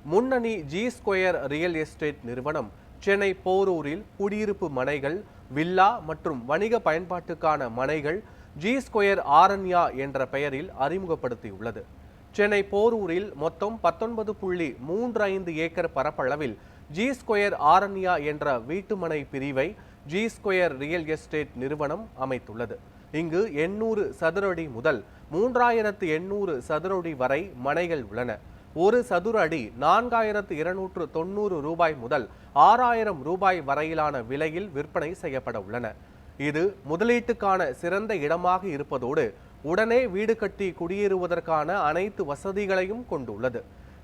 முன்னணி G square real estate நிறுவனம் சென்னை போரூரில் குடியிருப்பு மனைகள், வில்லா மற்றும் வணிக பயன்பாட்டுக்கான மனைகள் ஜி ஸ்கொயர் ஆரண்யா என்ற பெயரில் அறிமுகப்படுத்தியுள்ளது. சென்னை போரூரில் மொத்தம் 19.35 ஏக்கர் பரப்பளவில் ஜி ஸ்கொயர் ஆரண்யா என்ற வீட்டுமனை பிரிவை ஜி ஸ்கொயர் ரியல் எஸ்டேட் நிறுவனம் அமைத்துள்ளது. இங்கு 800 சதுர அடி முதல் 3800 சதுர அடி வரை மனைகள் உள்ளன. ஒரு சதுர அடி 4290 ரூபாய் முதல் 6000 ரூபாய் வரையிலான விலையில் விற்பனை செய்யப்பட உள்ளன. இது முதலீட்டுக்கான சிறந்த இடமாக இருப்பதோடு உடனே வீடு கட்டி குடியேறுவதற்கான அனைத்து வசதிகளையும் கொண்டுள்ளது.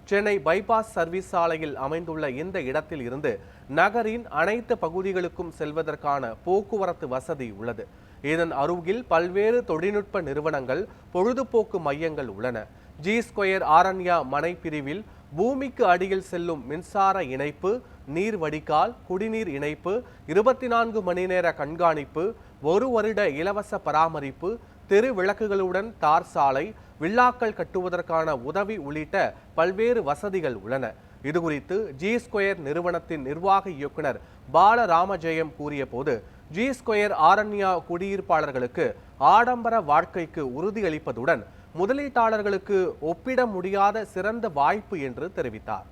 சென்னை பைபாஸ் சர்வீஸ் சாலையில் அமைந்துள்ள இந்த இடத்தில் இருந்து நகரின் அனைத்து பகுதிகளுக்கும் செல்வதற்கான போக்குவரத்து வசதி உள்ளது. இதன் அருகில் பல்வேறு தொழில்நுட்ப நிறுவனங்கள், பொழுதுபோக்கு மையங்கள் உள்ளன. ஜி ஸ்கொயர் ஆரண்யா மனை பிரிவில் பூமிக்கு அடியில் செல்லும் மின்சார இணைப்பு, நீர் வடிகால், குடிநீர் இணைப்பு, 24 மணி நேர கண்காணிப்பு, 1 வருட இலவச பராமரிப்பு, தெரு விளக்குகளுடன் தார் சாலை, வில்லாக்கள் கட்டுவதற்கான உதவி உள்ளிட்ட பல்வேறு வசதிகள் உள்ளன. இதுகுறித்து ஜி ஸ்கொயர் நிறுவனத்தின் நிர்வாக இயக்குனர் பாலராமஜெயம் கூறிய போது, ஜி ஸ்கொயர் ஆரண்யா குடியிருப்பாளர்களுக்கு ஆடம்பர வாழ்க்கைக்கு உறுதியளிப்பதுடன் முதலீட்டாளர்களுக்கு ஒப்பிட முடியாத சிறந்த வாய்ப்பு என்று தெரிவித்தார்.